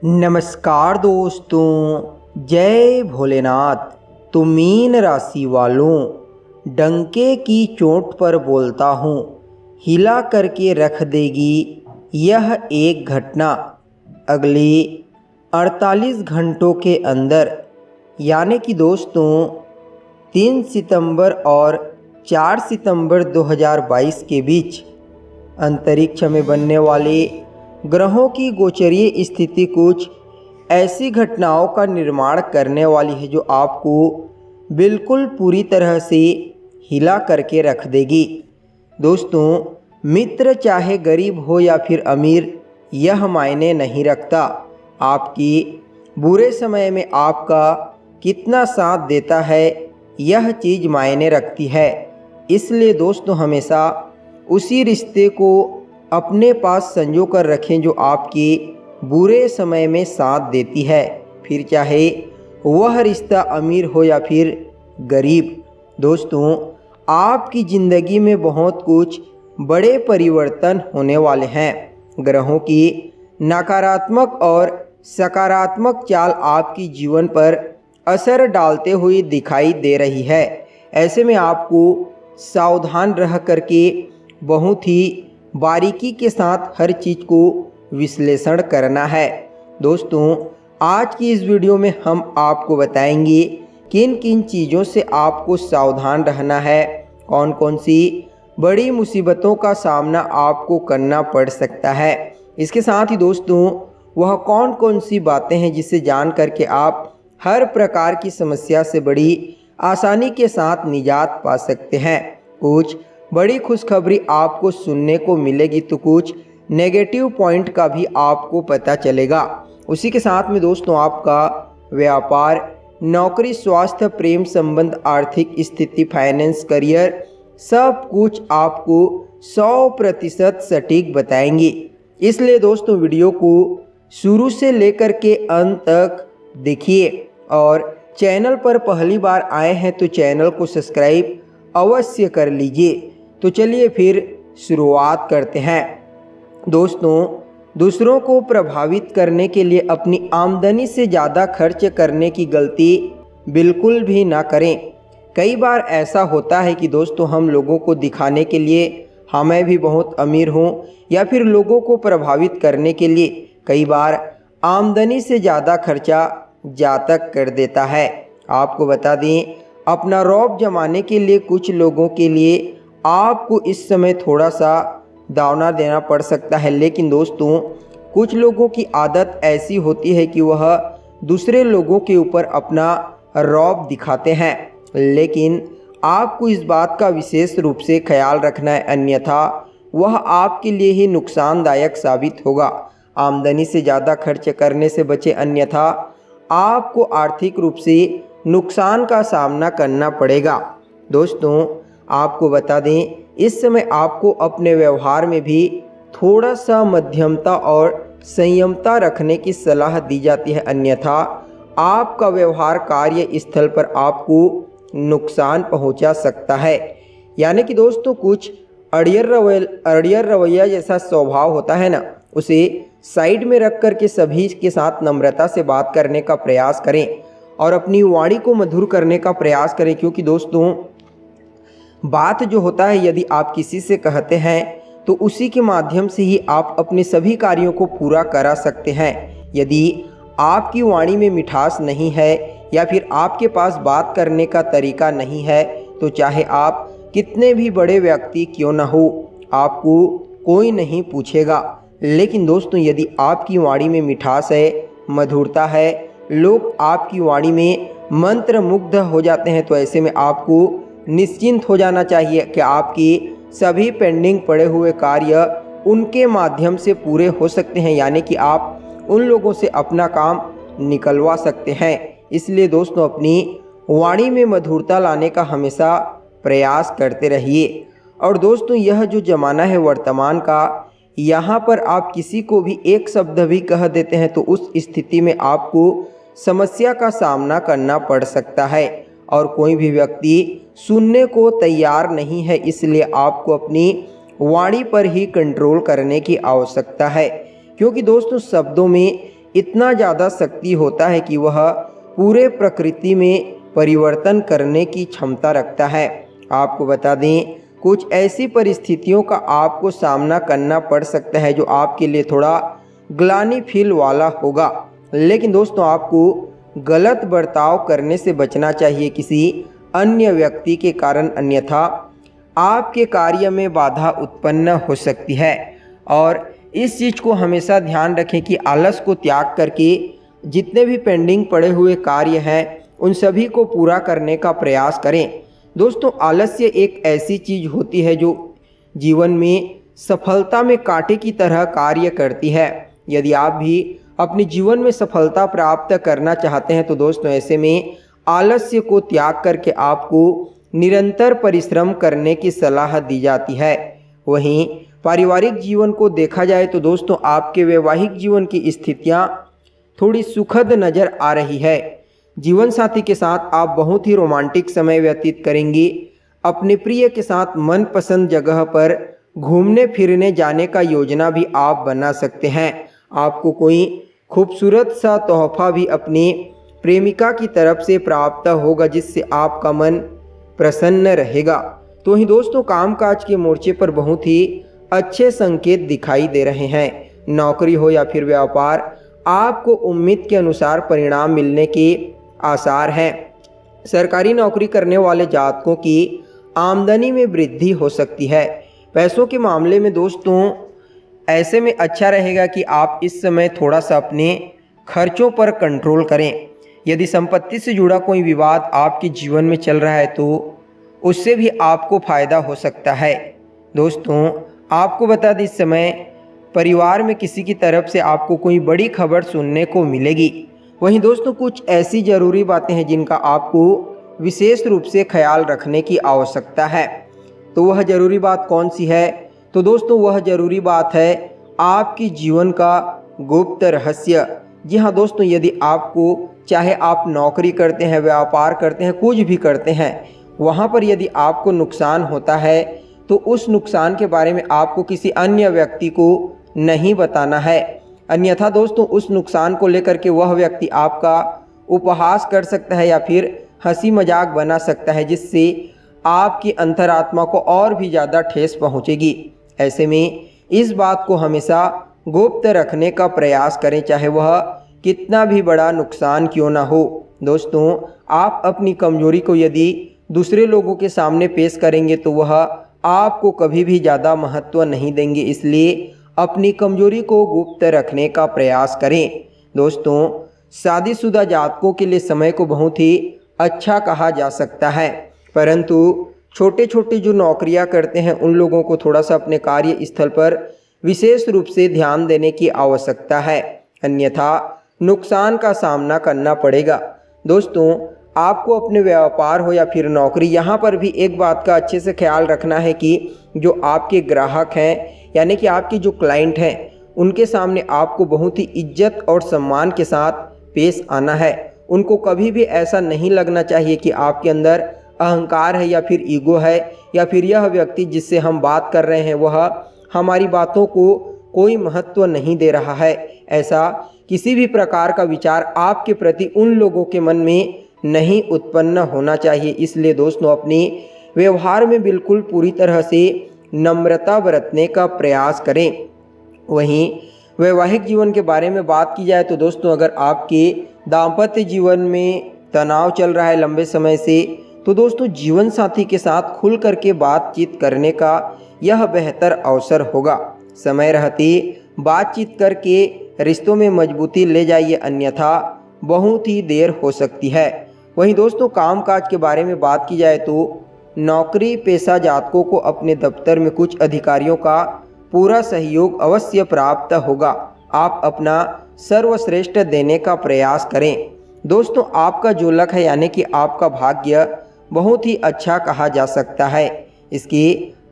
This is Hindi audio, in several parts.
नमस्कार दोस्तों, जय भोलेनाथ। तो मीन राशि वालों, डंके की चोट पर बोलता हूँ, हिला करके रख देगी यह एक घटना। अगले 48 घंटों के अंदर, यानी कि दोस्तों 3 सितंबर और 4 सितंबर 2022 के बीच अंतरिक्ष में बनने वाले ग्रहों की गोचरीय स्थिति कुछ ऐसी घटनाओं का निर्माण करने वाली है जो आपको बिल्कुल पूरी तरह से हिला करके रख देगी। दोस्तों, मित्र चाहे गरीब हो या फिर अमीर, यह मायने नहीं रखता। आपकी बुरे समय में आपका कितना साथ देता है, यह चीज़ मायने रखती है। इसलिए दोस्तों, हमेशा उसी रिश्ते को अपने पास संजो कर रखें जो आपके बुरे समय में साथ देती है, फिर चाहे वह रिश्ता अमीर हो या फिर गरीब। दोस्तों, आपकी ज़िंदगी में बहुत कुछ बड़े परिवर्तन होने वाले हैं। ग्रहों की नकारात्मक और सकारात्मक चाल आपकी जीवन पर असर डालते हुए दिखाई दे रही है। ऐसे में आपको सावधान रह करके बहुत ही बारीकी के साथ हर चीज़ को विश्लेषण करना है। दोस्तों, आज की इस वीडियो में हम आपको बताएंगे किन किन चीज़ों से आपको सावधान रहना है, कौन कौन सी बड़ी मुसीबतों का सामना आपको करना पड़ सकता है। इसके साथ ही दोस्तों, वह कौन कौन सी बातें हैं जिसे जान करके आप हर प्रकार की समस्या से बड़ी आसानी के साथ निजात पा सकते हैं। कुछ बड़ी खुशखबरी आपको सुनने को मिलेगी तो कुछ नेगेटिव पॉइंट का भी आपको पता चलेगा। उसी के साथ में दोस्तों, आपका व्यापार, नौकरी, स्वास्थ्य, प्रेम संबंध, आर्थिक स्थिति, फाइनेंस, करियर, सब कुछ आपको 100% सटीक बताएंगे। इसलिए दोस्तों, वीडियो को शुरू से लेकर के अंत तक देखिए और चैनल पर पहली बार आए हैं तो चैनल को सब्सक्राइब अवश्य कर लीजिए। तो चलिए फिर शुरुआत करते हैं। दोस्तों, दूसरों को प्रभावित करने के लिए अपनी आमदनी से ज़्यादा खर्च करने की गलती बिल्कुल भी ना करें। कई बार ऐसा होता है कि दोस्तों, हम लोगों को दिखाने के लिए हाँ मैं भी बहुत अमीर हूँ, या फिर लोगों को प्रभावित करने के लिए कई बार आमदनी से ज़्यादा खर्चा जातक कर देता है। आपको बता दें, अपना रौब जमाने के लिए कुछ लोगों के लिए आपको इस समय थोड़ा सा दावना देना पड़ सकता है। लेकिन दोस्तों, कुछ लोगों की आदत ऐसी होती है कि वह दूसरे लोगों के ऊपर अपना रौब दिखाते हैं, लेकिन आपको इस बात का विशेष रूप से ख्याल रखना है, अन्यथा वह आपके लिए ही नुकसानदायक साबित होगा। आमदनी से ज़्यादा खर्च करने से बचे, अन्यथा आपको आर्थिक रूप से नुकसान का सामना करना पड़ेगा। दोस्तों, आपको बता दें, इस समय आपको अपने व्यवहार में भी थोड़ा सा मध्यमता और संयमता रखने की सलाह दी जाती है, अन्यथा आपका व्यवहार कार्य स्थल पर आपको नुकसान पहुंचा सकता है। यानी कि दोस्तों, कुछ अड़ियर रवैया जैसा स्वभाव होता है ना, उसे साइड में रख कर के सभी के साथ नम्रता से बात करने का प्रयास करें और अपनी वाणी को मधुर करने का प्रयास करें। क्योंकि दोस्तों, बात जो होता है, यदि आप किसी से कहते हैं तो उसी के माध्यम से ही आप अपने सभी कार्यों को पूरा करा सकते हैं। यदि आपकी वाणी में मिठास नहीं है या फिर आपके पास बात करने का तरीका नहीं है, तो चाहे आप कितने भी बड़े व्यक्ति क्यों न हो, आपको कोई नहीं पूछेगा। लेकिन दोस्तों, यदि आपकी वाणी में मिठास है, मधुरता है, लोग आपकी वाणी में मंत्र मुग्ध हो जाते हैं, तो ऐसे में आपको निश्चिंत हो जाना चाहिए कि आपकी सभी पेंडिंग पड़े हुए कार्य उनके माध्यम से पूरे हो सकते हैं, यानी कि आप उन लोगों से अपना काम निकलवा सकते हैं। इसलिए दोस्तों, अपनी वाणी में मधुरता लाने का हमेशा प्रयास करते रहिए। और दोस्तों, यह जो ज़माना है वर्तमान का, यहाँ पर आप किसी को भी एक शब्द भी कह देते हैं तो उस स्थिति में आपको समस्या का सामना करना पड़ सकता है और कोई भी व्यक्ति सुनने को तैयार नहीं है। इसलिए आपको अपनी वाणी पर ही कंट्रोल करने की आवश्यकता है, क्योंकि दोस्तों, शब्दों में इतना ज़्यादा शक्ति होता है कि वह पूरे प्रकृति में परिवर्तन करने की क्षमता रखता है। आपको बता दें, कुछ ऐसी परिस्थितियों का आपको सामना करना पड़ सकता है जो आपके लिए थोड़ा ग्लानि फील वाला होगा, लेकिन दोस्तों आपको गलत बर्ताव करने से बचना चाहिए किसी अन्य व्यक्ति के कारण, अन्यथा आपके कार्य में बाधा उत्पन्न हो सकती है। और इस चीज़ को हमेशा ध्यान रखें कि आलस को त्याग करके जितने भी पेंडिंग पड़े हुए कार्य हैं उन सभी को पूरा करने का प्रयास करें। दोस्तों आलस्य एक ऐसी चीज़ होती है जो जीवन में सफलता में कांटे की तरह कार्य करती है। यदि आप भी अपने जीवन में सफलता प्राप्त करना चाहते हैं तो दोस्तों ऐसे में आलस्य को त्याग करके आपको निरंतर परिश्रम करने की सलाह दी जाती है। वहीं पारिवारिक जीवन को देखा जाए तो दोस्तों आपके वैवाहिक जीवन की स्थितियां थोड़ी सुखद नज़र आ रही है। जीवन साथी के साथ आप बहुत ही रोमांटिक समय व्यतीत करेंगे। अपने प्रिय के साथ मनपसंद जगह पर घूमने फिरने जाने का योजना भी आप बना सकते हैं। आपको कोई खूबसूरत सा तोहफा भी अपनी प्रेमिका की तरफ से प्राप्त होगा जिससे आपका मन प्रसन्न रहेगा। तो ही दोस्तों कामकाज के मोर्चे पर बहुत ही अच्छे संकेत दिखाई दे रहे हैं। नौकरी हो या फिर व्यापार, आपको उम्मीद के अनुसार परिणाम मिलने के आसार हैं। सरकारी नौकरी करने वाले जातकों की आमदनी में वृद्धि हो सकती है। पैसों के मामले में दोस्तों ऐसे में अच्छा रहेगा कि आप इस समय थोड़ा सा अपने खर्चों पर कंट्रोल करें। यदि संपत्ति से जुड़ा कोई विवाद आपके जीवन में चल रहा है तो उससे भी आपको फ़ायदा हो सकता है। दोस्तों आपको बता दें, इस समय परिवार में किसी की तरफ से आपको कोई बड़ी खबर सुनने को मिलेगी। वहीं दोस्तों कुछ ऐसी ज़रूरी बातें हैं जिनका आपको विशेष रूप से ख्याल रखने की आवश्यकता है। तो वह ज़रूरी बात कौन सी है? तो दोस्तों वह ज़रूरी बात है आपकी जीवन का गुप्त रहस्य। जी हाँ दोस्तों, यदि आपको, चाहे आप नौकरी करते हैं, व्यापार करते हैं, कुछ भी करते हैं, वहाँ पर यदि आपको नुकसान होता है तो उस नुकसान के बारे में आपको किसी अन्य व्यक्ति को नहीं बताना है। अन्यथा दोस्तों उस नुकसान को लेकर के वह व्यक्ति आपका उपहास कर सकता है या फिर हंसी मजाक बना सकता है, जिससे आपकी अंतरात्मा को और भी ज़्यादा ठेस पहुँचेगी। ऐसे में इस बात को हमेशा गुप्त रखने का प्रयास करें, चाहे वह कितना भी बड़ा नुकसान क्यों ना हो। दोस्तों आप अपनी कमजोरी को यदि दूसरे लोगों के सामने पेश करेंगे तो वह आपको कभी भी ज़्यादा महत्व नहीं देंगे, इसलिए अपनी कमजोरी को गुप्त रखने का प्रयास करें। दोस्तों शादीशुदा जातकों के लिए समय को बहुत ही अच्छा कहा जा सकता है, परंतु छोटे छोटे जो नौकरियां करते हैं उन लोगों को थोड़ा सा अपने कार्य स्थल पर विशेष रूप से ध्यान देने की आवश्यकता है, अन्यथा नुकसान का सामना करना पड़ेगा। दोस्तों आपको अपने व्यापार हो या फिर नौकरी, यहाँ पर भी एक बात का अच्छे से ख्याल रखना है कि जो आपके ग्राहक हैं यानी कि आपके जो क्लाइंट हैं उनके सामने आपको बहुत ही इज्जत और सम्मान के साथ पेश आना है। उनको कभी भी ऐसा नहीं लगना चाहिए कि आपके अंदर अहंकार है या फिर ईगो है, या फिर यह व्यक्ति जिससे हम बात कर रहे हैं वह हमारी बातों को कोई महत्व नहीं दे रहा है। ऐसा किसी भी प्रकार का विचार आपके प्रति उन लोगों के मन में नहीं उत्पन्न होना चाहिए। इसलिए दोस्तों अपने व्यवहार में बिल्कुल पूरी तरह से नम्रता बरतने का प्रयास करें। वहीं वैवाहिक जीवन के बारे में बात की जाए तो दोस्तों अगर आपके दाम्पत्य जीवन में तनाव चल रहा है लंबे समय से, तो दोस्तों जीवन साथी के साथ खुल करके बातचीत करने का यह बेहतर अवसर होगा। समय रहते बातचीत करके रिश्तों में मजबूती ले जाइए, अन्यथा बहुत ही देर हो सकती है। वहीं दोस्तों कामकाज के बारे में बात की जाए तो नौकरी पेशा जातकों को अपने दफ्तर में कुछ अधिकारियों का पूरा सहयोग अवश्य प्राप्त होगा। आप अपना सर्वश्रेष्ठ देने का प्रयास करें। दोस्तों आपका जो लक है यानी कि आपका भाग्य बहुत ही अच्छा कहा जा सकता है। इसके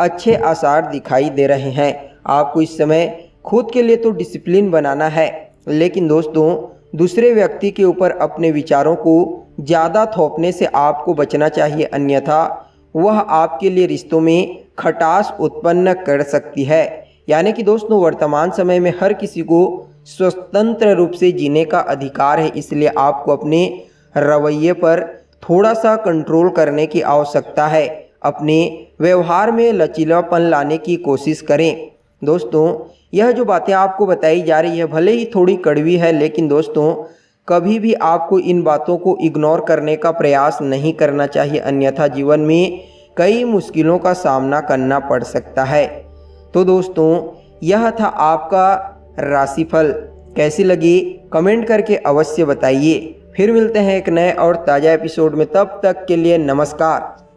अच्छे आसार दिखाई दे रहे हैं। आपको इस समय खुद के लिए तो डिसिप्लिन बनाना है, लेकिन दोस्तों दूसरे व्यक्ति के ऊपर अपने विचारों को ज़्यादा थोपने से आपको बचना चाहिए, अन्यथा वह आपके लिए रिश्तों में खटास उत्पन्न कर सकती है। यानी कि दोस्तों वर्तमान समय में हर किसी को स्वतंत्र रूप से जीने का अधिकार है, इसलिए आपको अपने रवैये पर थोड़ा सा कंट्रोल करने की आवश्यकता है। अपने व्यवहार में लचीलापन लाने की कोशिश करें। दोस्तों, यह जो बातें आपको बताई जा रही है भले ही थोड़ी कड़वी है, लेकिन दोस्तों कभी भी आपको इन बातों को इग्नोर करने का प्रयास नहीं करना चाहिए, अन्यथा जीवन में कई मुश्किलों का सामना करना पड़ सकता है। तो दोस्तों, यह था आपका राशिफल। कैसी लगी कमेंट करके अवश्य बताइए। फिर मिलते हैं एक नए और ताज़ा एपिसोड में, तब तक के लिए नमस्कार।